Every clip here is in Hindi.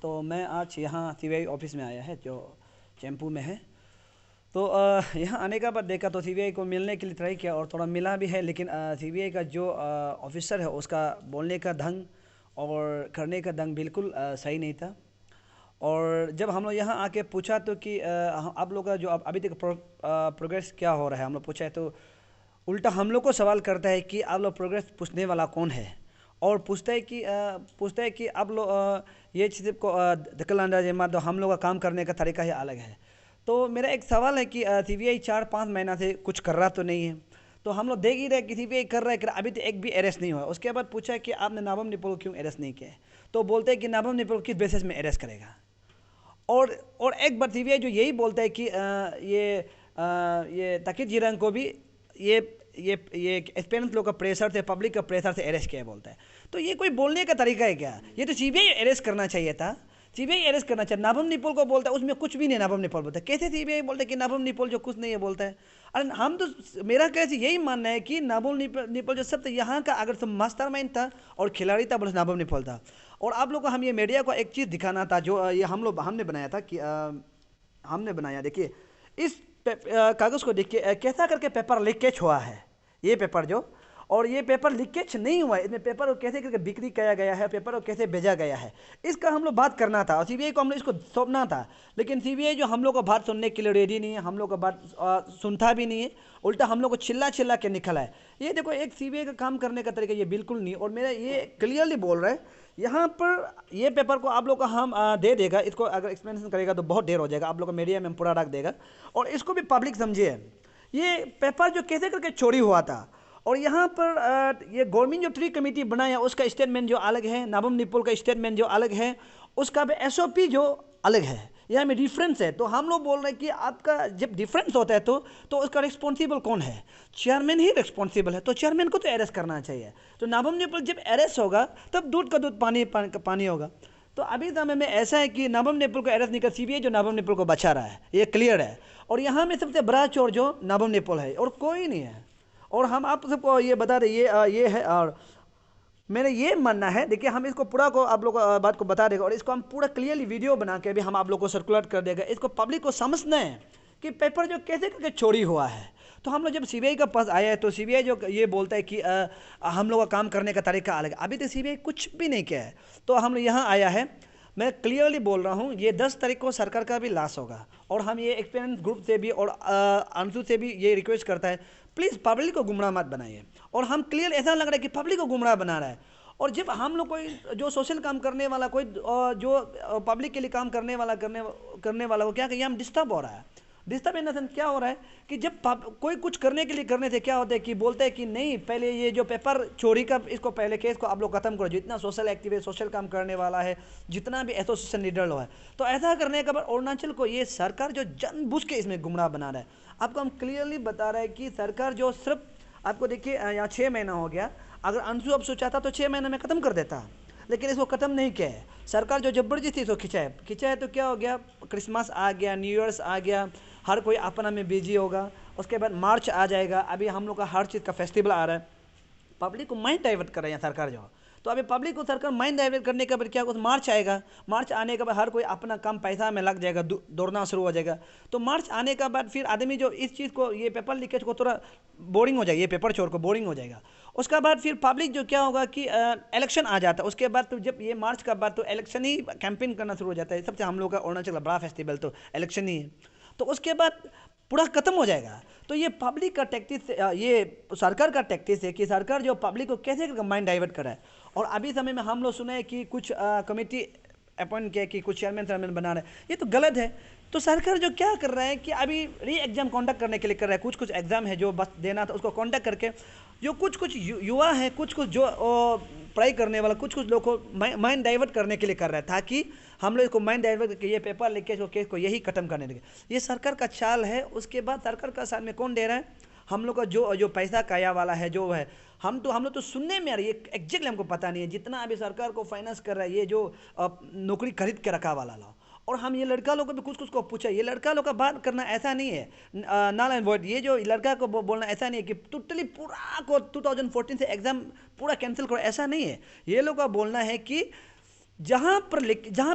तो मैं आज यहाँ सीबीआई ऑफिस में आया है जो चैम्पू में है। तो यहाँ आने का बाद देखा तो सीबीआई को मिलने के लिए ट्राई किया और थोड़ा मिला भी है, लेकिन सीबीआई का जो ऑफिसर है उसका बोलने का ढंग और करने का ढंग बिल्कुल सही नहीं था। और जब हम लोग यहाँ आके पूछा तो कि आप लोग का जो अभी तक प्रोग्रेस क्या हो रहा है, हम लोग पूछा है तो उल्टा हम लोग को सवाल करता है कि आप लोग प्रोग्रेस पूछने वाला कौन है, और पूछता है कि आप लोग ये चीज़ को दखल अंदाजी मत दो, हम लोग का काम करने का तरीका ही अलग है। तो मेरा एक सवाल है कि सीबीआई 4-5 महीना से कुछ कर रहा तो नहीं है, तो हम लोग देख ही रहे कि सीबीआई कर रहा है, अभी तो एक भी अरेस्ट नहीं हुआ। उसके बाद पूछा कि आपने नाबम निपुल को क्यों अरेस्ट नहीं किया है, तो बोलते हैं कि नाबम निपुल किस बेसिस में अरेस्ट करेगा। और एक बार सीबीआई जो यही बोलता है कि ये तकित जीरंग को भी ये ये एक्सपेरेंस लोग का प्रेशर से, पब्लिक का प्रेशर से अरेस्ट किया बोलता है। तो ये कोई बोलने का तरीका है क्या? ये तो सीबीआई अरेस्ट करना चाहिए था, सीबीआई अरेस्ट करना चाहिए। नाबम निपुल को बोलता है, उसमें कुछ भी नहीं, नाबम निपुल बोलता है। कैसे सीबीआई बोलता है कि नाबम निपुल जो कुछ नहीं है बोलता है? अरे हम तो, मेरा कैसे यही मानना है कि नाबम निपुल जो सब यहाँ का अगर सब मास्टरमाइंड था और खिलाड़ी था, बोले नाबम निपुल था। और आप लोग को हम ये मीडिया को एक चीज़ दिखाना था जो ये हमने बनाया था कि हमने बनाया, देखिए इस कागज़ को देखिए कैसा करके पेपर लीकेज हुआ है। ये पेपर जो, और ये पेपर लीकेज नहीं हुआ है, इसमें पेपर को कैसे करके बिक्री किया गया है, पेपर को कैसे भेजा गया है, इसका हम लोग बात करना था और सीबीआई को हम लोग इसको सौंपना था। लेकिन सीबीआई जो हम लोग को बात सुनने के लिए रेडी नहीं है, हम लोग का बात सुनता भी नहीं है, उल्टा हम लोग को चिल्ला के निकला है। ये देखो एक सीबीआई का काम करने का तरीका ये बिल्कुल नहीं। और मेरा ये क्लियरली बोल रहा है यहाँ पर, ये पेपर को आप लोग को हम दे देगा, इसको अगर एक्सप्लेनेशन करेगा तो बहुत देर हो जाएगा, आप लोग को मीडिया में पूरा रख देगा और इसको भी पब्लिक समझिए। ये पेपर जो कैसे करके चोरी हुआ था, और यहाँ पर ये गवर्नमेंट जो 3 कमेटी बनाया उसका स्टेटमेंट जो अलग है, नाबम निपुल का स्टेटमेंट जो अलग है, उसका भी एसओपी जो अलग है, यहाँ में डिफरेंस है। तो हम लोग बोल रहे हैं कि आपका जब डिफरेंस होता है तो उसका रिस्पॉन्सिबल कौन है? चेयरमैन ही रिस्पॉन्सिबल है, तो चेयरमैन को तो अरेस्ट करना चाहिए। तो नाबम निपुल जब अरेस्ट होगा तब दूध का दूध पानी होगा। तो अभी समय में ऐसा है कि नाबम निपुल को अरेस्ट नहीं कर, सीबीआई जो नाबम निपुल को बचा रहा है, ये क्लियर है। और यहाँ में सबसे बड़ा चोर जो नाबम निपुल है और कोई नहीं है। और हम आप सबको ये बता दें, ये है। और मेरा ये मानना है, देखिए हम इसको पूरा को आप लोग बात को बता देगा और इसको हम पूरा क्लियरली वीडियो बना के भी हम आप लोग को सर्कुलेट कर देगा। इसको पब्लिक को समझना है कि पेपर जो कैसे करके चोरी हुआ है। तो हम लोग जब सीबीआई का पास आया है तो सीबीआई जो ये बोलता है कि हम लोग का काम करने का तरीका अलग है, अभी तो सीबीआई कुछ भी नहीं किया है। तो हम लोग यहाँ आया है, मैं क्लियरली बोल रहा हूँ, ये 10 तारीख को सरकार का भी लॉस होगा। और हम ये एक्सपीरियंस ग्रुप से भी और अंशु से भी ये रिक्वेस्ट करता है, प्लीज़ पब्लिक को गुमराह मत बनाइए। और हम क्लियर ऐसा लग रहा है कि पब्लिक को गुमराह बना रहा है। और जब हम लोग कोई जो सोशल काम करने वाला, कोई जो पब्लिक के लिए काम करने वाला को क्या कहिए, हम डिस्टर्ब हो रहा है। डिस्टर्ब इन द सेंस क्या हो रहा है कि जब कोई कुछ करने के लिए करने से क्या होता है कि बोलते हैं कि नहीं, पहले ये जो पेपर चोरी का इसको पहले केस को आप लोग खत्म करो, जितना सोशल एक्टिविस्ट, सोशल काम करने वाला है, जितना भी एसोसिएशन लीडर लोग है। तो ऐसा करने के बाद अरुणाचल को ये सरकार जो जानबूझ के इसमें गुमराह बना रहा है। आपको हम क्लियरली बता रहे हैं कि सरकार जो सिर्फ, आपको देखिए यहाँ 6 महीना हो गया, अगर अंशु अब सोचा था तो 6 महीने में ख़त्म कर देता, लेकिन इसको ख़त्म नहीं किया है सरकार। जो जबरदस्ती इसको खिंचा है तो क्या हो गया, क्रिसमस आ गया, न्यू ईयर्स आ गया, हर कोई अपना में बिजी होगा। उसके बाद मार्च आ जाएगा, अभी हम लोग का हर चीज़ का फेस्टिवल आ रहा है, पब्लिक को माइंड डाइवर्ट कर रहे हैं सरकार जो। तो अभी पब्लिक को सरकार माइंड डाइवर्ट करने के बाद क्या होगा, मार्च आएगा, मार्च आने के बाद हर कोई अपना काम पैसा में लग जाएगा, दौड़ना शुरू हो जाएगा। तो मार्च आने के बाद फिर आदमी जो इस चीज़ को, ये पेपर लीकेज को थोड़ा बोरिंग हो जाएगा, ये पेपर चोर को बोरिंग हो जाएगा। उसके बाद फिर पब्लिक जो क्या होगा कि इलेक्शन आ जाता है, उसके बाद तो जब ये मार्च का बाद तो इलेक्शन ही कैंपेन करना शुरू हो जाता है। सबसे हम लोग का अरुणाचल का बड़ा फेस्टिवल तो इलेक्शन ही है, तो उसके बाद पूरा खत्म हो जाएगा। तो ये पब्लिक का टैक्टिस, ये सरकार का टैक्टिस है कि सरकार जो पब्लिक को कैसे माइंड डाइवर्ट कर रहा है। और अभी समय में हम लोग सुने हैं कि कुछ कमेटी अपॉइंट किया कि कुछ चेयरमैन बना रहे हैं, ये तो गलत है। तो सरकार जो क्या कर रहा है कि अभी री एग्ज़ाम कॉन्डक्ट करने के लिए कर रहा है, कुछ एग्ज़ाम है जो बस देना था उसको कॉन्डक्ट करके, जो कुछ युवा है, कुछ जो पढ़ाई करने वाला, कुछ लोग को माइंड डाइवर्ट करने के लिए कर रहा है, ताकि हम लोग इसको माइंड डाइवर्ट करके ये पेपर लीकेज को केस को यही खत्म करने लगे। ये सरकार का चाल है। उसके बाद सरकार का साथ में कौन दे रहा है, हम लोग का जो पैसा काया वाला है जो है, हम लोग तो सुनने में आ रही है, एग्जैक्टली हमको पता नहीं है जितना अभी सरकार को फाइनेंस कर रहा है ये जो नौकरी खरीद के रखा वाला लो। और हम ये लड़का लोग को भी कुछ को पूछा, ये लड़का लोग का बात करना ऐसा नहीं है, नाल एंड वॉइड, ये जो लड़का को बोलना ऐसा नहीं है कि टोटली पूरा को 2014 से एग्ज़ाम पूरा कैंसिल करो, ऐसा नहीं है। ये लोग का बोलना है कि जहां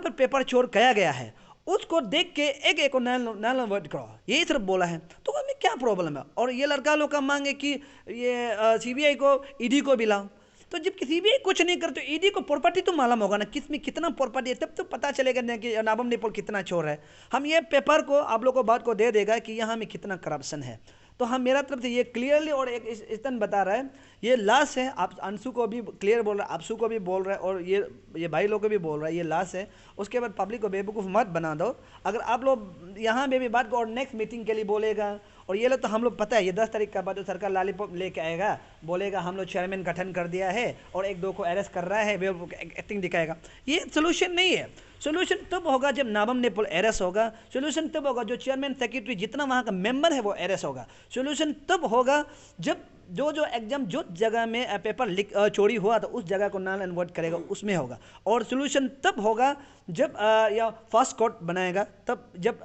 पर पेपर चोर किया गया है उसको देख के एक एक को नल अवॉइड करो, यही सिर्फ बोला है। तो हमें क्या प्रॉब्लम है? और ये लड़का लोग का मांगे कि ये सीबीआई को ईडी को भी लाओ। तो जब किसी भी कुछ नहीं करते तो ईडी को प्रॉपर्टी तो मालूम होगा ना, किस में कितना प्रॉपर्टी है, तब तो पता चलेगा ना कि नाबम निपोल कितना चोर है। हम ये पेपर को आप लोग को बात को दे देगा कि यहाँ में कितना करप्शन है। तो हम मेरा तरफ से ये क्लियरली और एक इस्तन बता रहा है, ये लाश है। आप अंशु को भी क्लियर बोल रहा है, आपसू को भी बोल रहा है, और ये भाई लोग को भी बोल रहा है, ये लाश है। उसके बाद पब्लिक को बेवकूफ़ मत बना दो। अगर आप लोग यहाँ में भी बात को और नेक्स्ट मीटिंग के लिए बोलेगा, और ये लोग तो हम लोग पता है ये 10 तारीख का बाद जो सरकार लॉलीपॉप लेके आएगा, बोलेगा हम लोग चेयरमैन गठन कर दिया है और एक दो को अरेस्ट कर रहा है, वे एक्टिंग दिखाएगा। ये सोल्यूशन नहीं है। सोल्यूशन तब होगा जब नाबम निपोल अरेस्ट होगा। सोल्यूशन तब होगा जो चेयरमैन सेक्रेटरी जितना वहाँ का मेंबर है वो अरेस्ट होगा। सोल्यूशन तब होगा जब जो एग्जाम जो जगह में पेपर चोरी हुआ तो उस जगह को नल एंड वॉइड करेगा, उसमें होगा। और सोल्यूशन तब होगा जब या फर्स्ट कोर्ट बनाएगा, तब जब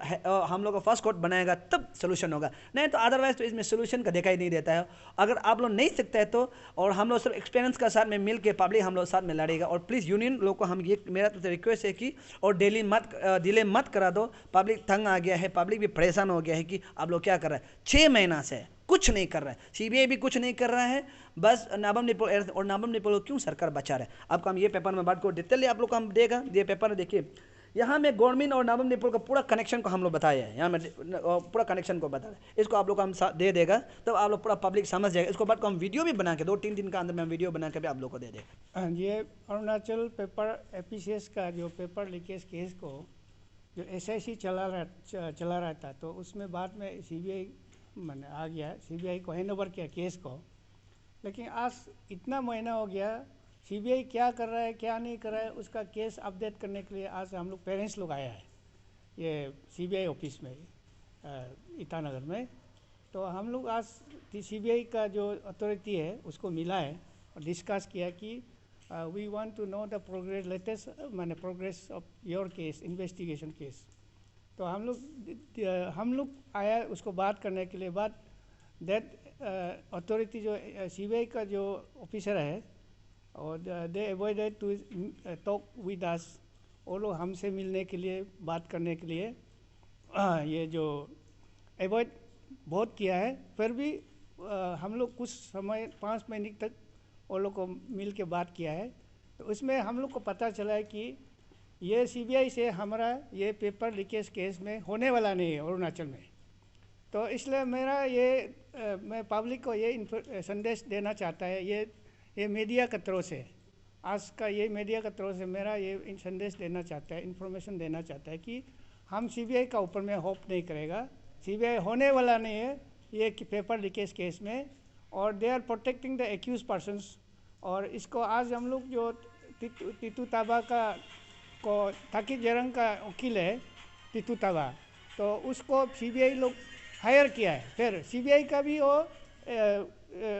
हम लोग का फर्स्ट कोर्ट बनाएगा तब सोल्यूशन होगा। नहीं तो अदरवाइज तो इसमें सोल्यूशन का दिखाई नहीं देता है। अगर आप लोग नहीं सकते हैं तो, और हम लोग सिर्फ एक्सपीरियंस का साथ में मिल के पब्लिक हम लोग साथ में लड़ेगा। और प्लीज़ यूनियन लोग को हम ये मेरा तो रिक्वेस्ट है कि और डिले मत करा दो। पब्लिक तंग आ गया है, पब्लिक भी परेशान हो गया है कि आप लोग क्या कर रहे हैं। 6 महीना से कुछ नहीं कर रहा है, सीबीआई भी कुछ नहीं कर रहा है, बस नाबम निपोल। और नाबम निपोल को क्यों सरकार बचा रहा है? आपको हम ये पेपर में बात को डिटेल आप लोग को हम देगा। ये पेपर देखिए, यहाँ में गवर्नमेंट और नाबम निपोल का पूरा कनेक्शन को हम लोग बताया है, यहाँ में पूरा कनेक्शन को बता रहे हैं। इसको आप लोग को हम दे देगा, तब तो आप लोग पूरा पब्लिक समझ जाएगा। इसको बाद को हम वीडियो भी बना के 2-3 दिन का अंदर में हम वीडियो बना के भी आप लोग को दे देगा। ये अरुणाचल पेपर एपीसीएस का जो पेपर लीकेज केस को जो एसआईसी चला रहा था, तो उसमें बाद में सीबीआई मैंने आ गया, सीबीआई को हैंड ओवर किया केस को। लेकिन आज इतना महीना हो गया, सीबीआई क्या कर रहा है क्या नहीं कर रहा है उसका केस अपडेट करने के लिए आज हम लोग पेरेंट्स लोग आया है ये सीबीआई ऑफिस में ईटानगर में। तो हम लोग आज सीबीआई का जो अथॉरिटी है उसको मिला है और डिस्कस किया कि we want to know the progress latest मैंने progress of your case investigation case. तो हम लोग आया उसको बात करने के लिए। बाद दैट अथॉरिटी जो सीबीआई का जो ऑफिसर है और they avoided to talk with us. वो लोग हमसे मिलने के लिए बात करने के लिए ये जो अवॉइड बहुत किया है। फिर भी हम लोग कुछ समय 5 महीने तक वो लोग को मिल के बात किया है। तो उसमें हम लोग को पता चला है कि ये सीबीआई से हमारा ये पेपर लीकेज केस में होने वाला नहीं है अरुणाचल में। तो इसलिए मेरा ये मैं पब्लिक को ये संदेश देना चाहता है, ये मीडिया के तरफ से आज का ये मीडिया के तरफ से मेरा ये संदेश देना चाहता है, इन्फॉर्मेशन देना चाहता है कि हम सीबीआई का ऊपर में होप नहीं करेगा। सीबीआई होने वाला नहीं है ये पेपर लीकेज केस में, और they are protecting the accused persons. और इसको आज हम लोग जो टीटू ताबा को थाकी जरंग का वकील है टीटू ताबा, तो उसको सीबीआई लोग हायर किया है। फिर सीबीआई का भी वो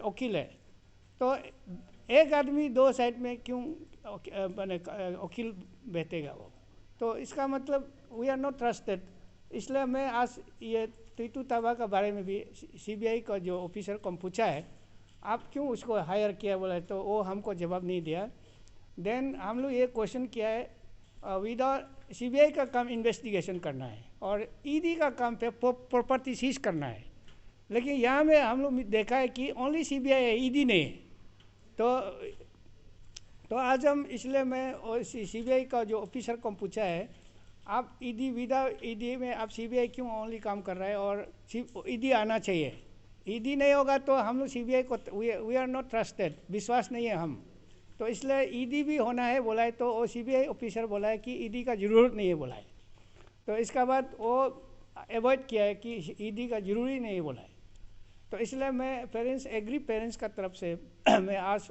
वकील है। तो एक आदमी 2 साइड में क्यों मैंने वकील बैठेगा वो? तो इसका मतलब वी आर नॉट ट्रस्टेड। इसलिए मैं आज ये टीटू ताबा के बारे में भी सीबीआई का जो ऑफिसर को पूछा है आप क्यों उसको हायर किया बोला, तो वो हमको जवाब नहीं दिया। देन हम लोग ये क्वेश्चन किया है विदाउट सीबीआई का काम इन्वेस्टिगेशन करना है और ईडी का काम पे प्रॉपर्टी सीज करना है। लेकिन यहाँ में हम लोग देखा है कि ओनली सीबीआई है, ईडी नहीं है। तो आज हम इसलिए मैं सीबीआई का जो ऑफिसर को पूछा है आप ईडी विदाउट ईडी में आप सीबीआई क्यों ओनली काम कर रहा है, और ईडी आना चाहिए। ईडी नहीं होगा तो हम लोग सीबीआई को वी आर नॉट ट्रस्टेड, विश्वास नहीं है हम। तो इसलिए ईडी भी होना है बोला है, तो वो सीबीआई ऑफिसर बोला है कि ईडी का ज़रूरत नहीं है बोला है। तो इसका बाद वो अवॉइड किया है कि ईडी का ज़रूरी नहीं है बोला है। तो इसलिए मैं पेरेंट्स का तरफ से मैं आज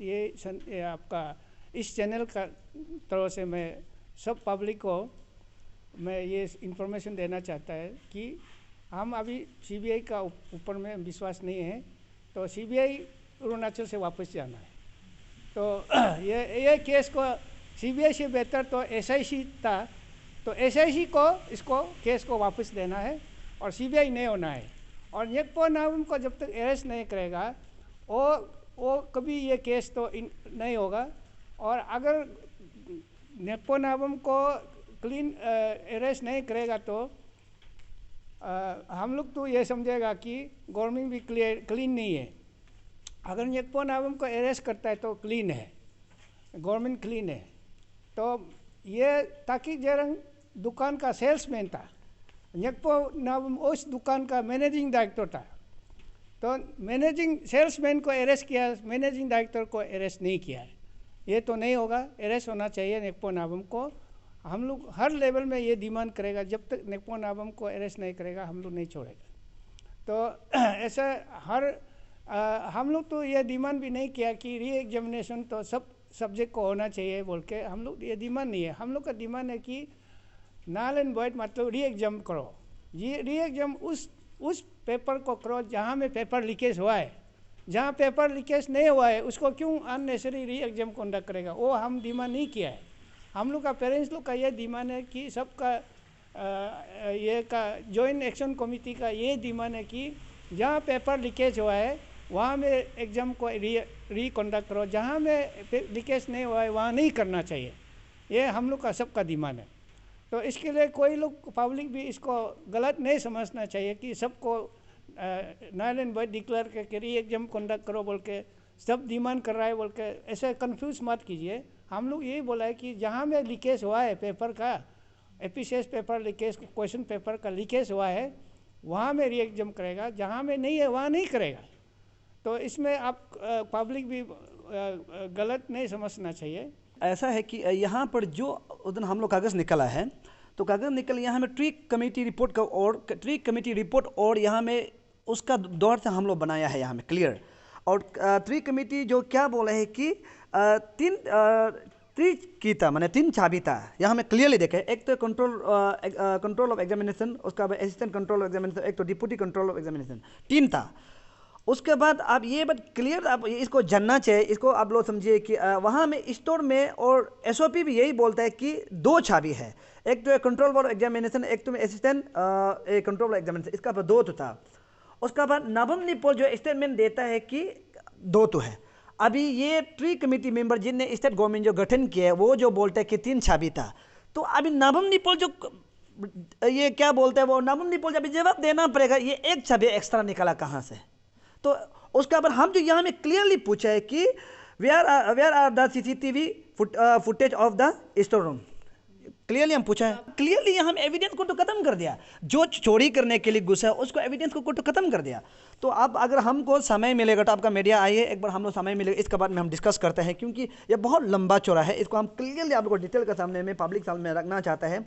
ये आपका इस चैनल का तरफ से मैं सब पब्लिक को मैं ये इंफॉर्मेशन देना चाहता है कि हम अभी सीबीआई का ऊपर में विश्वास नहीं है, तो सीबीआई अरुणाचल से वापस जाना है। तो ये केस को सीबीआई से बेहतर तो एसआईसी था, तो एसआईसी को इसको केस को वापस देना है और सीबीआई नहीं होना है। और येकपो नाम को जब तक अरेस्ट नहीं करेगा वो कभी ये केस तो नहीं होगा। और अगर नेपो नाबम को क्लीन अरेस्ट नहीं करेगा तो हम लोग तो ये समझेगा कि गवर्नमेंट भी क्लीन नहीं है। अगर नेपो नाबम को अरेस्ट करता है तो क्लीन है, गवर्नमेंट क्लीन है। तो ये ताकि जरंग दुकान का सेल्समैन था, नेपो नाबम उस दुकान का मैनेजिंग डायरेक्टर था। तो मैनेजिंग सेल्समैन को अरेस्ट किया, मैनेजिंग डायरेक्टर को अरेस्ट नहीं किया है। ये तो नहीं होगा, अरेस्ट होना चाहिए नेपो नाबम को। हम लोग हर लेवल में ये डिमांड करेगा, जब तक नेपो नाबम को अरेस्ट नहीं करेगा हम लोग नहीं छोड़ेगा। तो ऐसा हम लोग तो ये डिमांड भी नहीं किया कि री एग्जामिनेशन तो सब सब्जेक्ट को होना चाहिए बोल के, हम लोग ये डिमांड नहीं है। हम लोग का डिमांड है कि नल एंड वॉइड मतलब री एग्जाम करो। ये री एग्जाम उस पेपर को करो जहाँ में पेपर लीकेज हुआ है। जहाँ पेपर लीकेज नहीं हुआ है उसको क्यों अननेसेसरी री एग्जाम कंडक्ट करेगा, वो हम डिमांड नहीं किया है। हम लोग का पेरेंट्स लोग का ये डिमांड है कि सबका ये का जॉइंट एक्शन कमेटी का ये डिमांड है कि जहाँ पेपर लीकेज हुआ है वहाँ में एग्ज़ाम को री कंडक्ट करो, जहाँ में लीकेज नहीं हुआ है वहाँ नहीं करना चाहिए। ये हम लोग का सबका डिमांड है। तो इसके लिए कोई लोग पब्लिक भी इसको गलत नहीं समझना चाहिए कि सबको नल एंड वॉइड डिक्लेयर करके री एग्जाम कंडक्ट करो बोल के सब डिमांड कर रहा है बोल के ऐसे कंफ्यूज मत कीजिए। हम लोग यही बोला है कि जहाँ में लीकेज हुआ है पेपर का, एपीसीएस पेपर लीकेज, क्वेश्चन पेपर का लीकेज हुआ है वहाँ में री एग्जाम करेगा, जहाँ में नहीं है वहाँ नहीं करेगा। तो इसमें आप पब्लिक भी गलत नहीं समझना चाहिए। ऐसा है कि यहाँ पर जो उस दिन हम लोग कागज़ निकला है, तो कागज़ निकल यहाँ में ट्री कमेटी रिपोर्ट का और ट्री कमेटी रिपोर्ट और यहाँ में उसका दौर से हम लोग बनाया है यहाँ में क्लियर। और ट्री कमेटी जो क्या बोला है कि तीन की था, मैंने 3 चाबी था यहाँ में क्लियरली देखे। एक तो कंट्रोल ऑफ एग्जामिनेशन, उसका बाद असिस्टेंट कंट्रोल ऑफ एग्जामिनेशन, एक तो डिप्टी कंट्रोल ऑफ एग्जामिनेशन, 3 था। उसके बाद आप ये बात क्लियर आप इसको जानना चाहिए, इसको आप लोग समझिए कि वहाँ में स्टोर में और एसओपी भी यही बोलता है कि 2 चाबी है, एक तो कंट्रोल बोर्ड एग्जामिनेशन, एक तो असिस्टेंट कंट्रोल एग्जामिनेशन, इसका 2 तो था। उसका बाद नाबम निपोल जो स्टेटमेंट देता है कि 2 तो है। अभी ये ट्री कमेटी मेंबर जिनने स्टेट गवर्नमेंट जो गठन किया है वो जो बोलता है कि 3 चाबी था। तो अभी नाबम निपोल जो ये क्या बोलता है, वो नाबम निपोल जब जवाब देना पड़ेगा ये 1 चाबी एक्स्ट्रा निकाला कहाँ से। तो उसका बाद हम जो यहाँ में क्लियरली पूछा है कि where are the CCTV footage of the store room, clearly हम पूछा है। क्लियरली हम एविडेंस को तो खत्म कर दिया, जो चोरी करने के लिए घुसा उसको एविडेंस को तो खत्म कर दिया। तो अब अगर हमको समय मिलेगा तो आपका मीडिया आइए, एक बार हम लोग समय मिलेगा इसके बाद में हम डिस्कस करते हैं, क्योंकि ये बहुत लंबा चौड़ा है। इसको हम क्लियरली आप लोग को डिटेल के सामने में पब्लिक सामने में रखना चाहता है।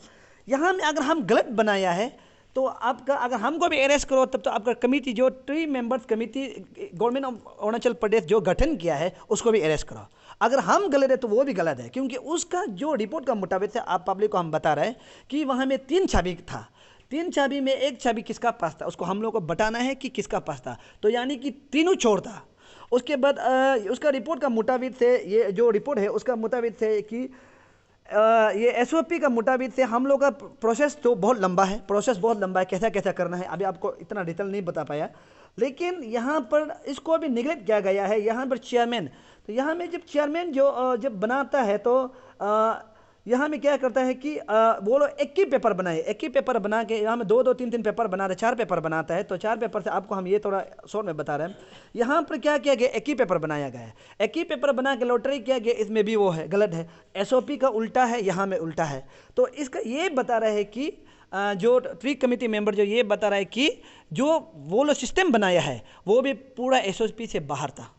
यहाँ में अगर हम गलत बनाया है तो आपका अगर हमको भी अरेस्ट करो तब तो आपका कमेटी जो 3 members committee government of Arunachal Pradesh जो गठन किया है उसको भी अरेस्ट करो। अगर हम गलत है तो वो भी गलत है, क्योंकि उसका जो रिपोर्ट का मुताबिक से आप पब्लिक को हम बता रहे हैं कि वहाँ में 3 चाबी था, 3 चाबी में 1 चाबी किसका पास था, उसको हम लोग को बताना है कि किसका पास था। तो यानी कि तीनों चोर था। उसके बाद उसका रिपोर्ट का मुताबिक से ये जो रिपोर्ट है उसका मुताबिक से कि ये एसओपी का मुताबिक से हम लोग का प्रोसेस तो बहुत लंबा है, प्रोसेस बहुत लंबा है, कैसा कैसा करना है अभी आपको इतना डिटेल नहीं बता पाया। लेकिन यहाँ पर इसको भी निगलेक्ट किया गया है। यहाँ पर चेयरमैन, तो यहाँ में जब चेयरमैन जो जब बनाता है तो यहाँ में क्या करता है कि वो लोग 1 ही पेपर बनाए, 1 ही पेपर बना के यहाँ में 2-2, 3-3 पेपर बनाते, 4 पेपर बनाता है। तो 4 पेपर से आपको हम ये थोड़ा शॉर्ट में बता रहे हैं। यहाँ पर क्या किया गया, 1 ही पेपर बनाया गया है, 1 ही पेपर बना के लॉटरी किया गया। इसमें भी वो है गलत है, एसओपी का उल्टा है, यहाँ में उल्टा है। तो इसका ये बता रहे हैं कि जो ट्री कमेटी मेंबर जो ये बता रहा है कि जो वो लोग सिस्टम बनाया है वो भी पूरा एसओपी से बाहर था।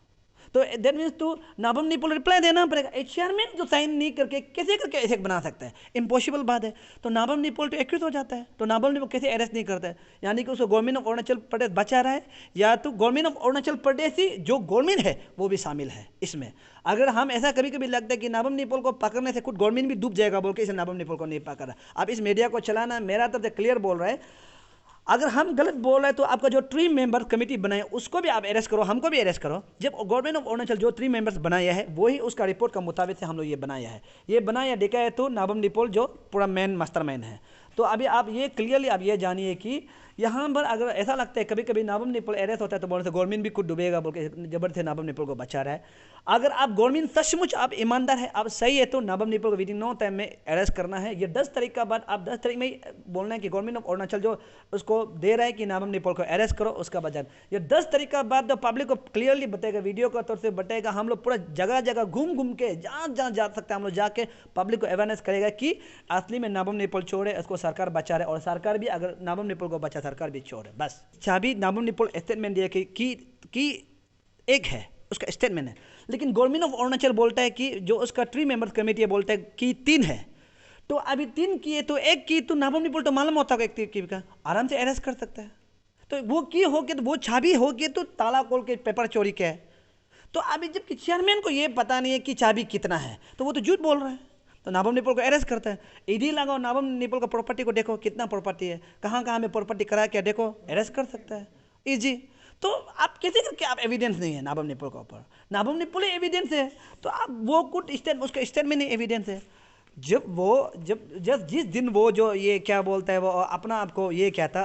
तो that means to Nabam Nipol reply देना पड़ेगा। चेयरमैन जो साइन नहीं करके कैसे करके ऐसे बना सकता है, इम्पॉसिबल बात है। तो नाबम निपोल तो एक्यूज हो जाता है, तो नाबम निपोल कैसे अरेस्ट नहीं करता है, यानी कि उसको गवर्नमेंट ऑफ अरुणाचल प्रदेश बचा रहा है, या तो गवर्नमेंट ऑफ अरुणाचल प्रदेश ही जो गवर्नमेंट है वो भी शामिल है इसमें। अगर हम ऐसा कभी कभी लगता है कि नाबम निपोल को पकड़ने से खुद गवर्नमेंट भी डूब जाएगा बोल के इसे नाबम निपोल को नहीं पकड़ा। अब इस मीडिया को चलाना मेरा तरफ से क्लियर बोल रहा है। अगर हम गलत बोल रहे हैं तो आपका जो 3 मेंबर कमेटी बनाए उसको भी आप अरेस्ट करो, हमको भी अरेस्ट करो। जब गवर्नमेंट ऑफ अरुणाचल जो 3 मेंबर्स बनाया है वही उसका रिपोर्ट का मुताबिक से हम लोग ये बनाया है, ये बनाया देखा है तो नाबम निपोल जो पूरा मेन मास्टरमाइंड है। तो अभी आप ये क्लियरली आप ये जानिए कि यहाँ पर अगर ऐसा लगता है कभी कभी नाबम निपोल अरेस्ट होता है तो बोलते हैं गवर्नमेंट भी खुद डूबेगा बोल के जबर से नाबम निपोल को बचा रहा है। अगर आप गवर्नमेंट सचमुच आप ईमानदार है, आप सही है, तो नाबम निपोल को विदिन नो टाइम में अरेस्ट करना है। ये 10 तारीख का बाद आप 10 तारीख में ही बोलना है कि गवर्नमेंट ऑफ अरुणाचल जो उसको दे रहा है कि नाबम निपोल को अरेस्ट करो, उसका बजाय ये 10 तारीख का बाद पब्लिक को क्लियरली बताएगा, वीडियो का तौर से बताएगा। हम लोग पूरा जगह जगह घूम घूम के जहाँ जहाँ जा सकते हैं हम लोग जाके पब्लिक को अवेयरनेस करेगा कि असली में नाबम निपोल चोर है, उसको सरकार बचा रहा है, और सरकार भी अगर नाबम निपोल को बचा, सरकार भी चोर है। बस चाबी नाबम निपोल स्टेटमेंट दिया कि एक है, उसका स्टेटमेंट है, लेकिन गवर्नमेंट ऑफ अरुणाचल बोलता है कि जो उसका 3 मेंबर्स कमेटी है बोलता है कि 3 है। तो अभी 3 किए तो 1 की तो नाबम निपोल तो मालूम होता है एक की का आराम से अरेस्ट कर सकता है। तो वो की हो के तो वो चाबी हो के तो ताला खोल के पेपर चोरी के है। तो अभी जब चेयरमैन को ये पता नहीं है कि चाबी कितना है तो वो तो झूठ बोल रहा है, तो नाबम निपोल को अरेस्ट करता है। ईडी लगाओ, नाबम निपोल का प्रॉपर्टी को देखो कितना प्रॉपर्टी है, कहाँ कहाँ में प्रॉपर्टी करा के देखो, अरेस्ट कर सकता है इजी। तो आप कैसे करके आप एविडेंस नहीं है नाबम निपोल के ऊपर, नाबम निपोल एविडेंस है तो आप वो कुछ उसका स्टेटमेंट नहीं एविडेंस है। जब जिस दिन वो जो ये क्या बोलता है वो अपना आपको ये क्या था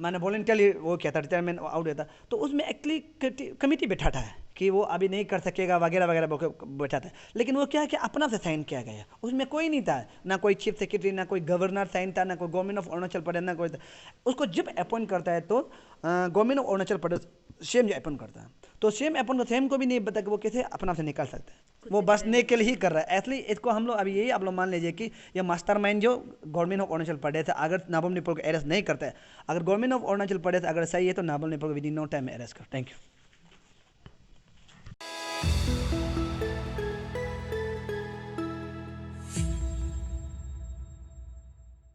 मैंने वॉलंटियरली वो क्या था रिटायरमेंट आउट देता, तो उसमें एक्चुअली कमेटी बैठाता है कि वो अभी नहीं कर सकेगा वगैरह वगैरह बैठाता है। लेकिन वो क्या है कि अपना से साइन किया गया, उसमें कोई नहीं था, ना कोई चीफ सेक्रेटरी, ना कोई गवर्नर साइन था, ना कोई गवर्नमेंट ऑफ अरुणाचल प्रदेश, ना कोई था। उसको जब अपॉइंट करता है तो government of Arunachal Pradesh CM जो अपॉइंट करता है, तो सीएम को भी नहीं पता कि वो कैसे अपना से निकाल सकता है, वो बचने के लिए ही कर रहा है। इसलिए इसको हम लोग अभी यही आप लोग मान लीजिए कि ये मास्टरमाइंड जो गवर्नमेंट ऑफ अरुणाचल प्रदेश है, अगर नाबम निपोल को अरेस्ट नहीं करता है, अगर गवर्नमेंट ऑफ अरुणाचल प्रदेश अगर सही है तो नाबम निपोल को विदिन नो टाइम में अरेस्ट कर। Thank you.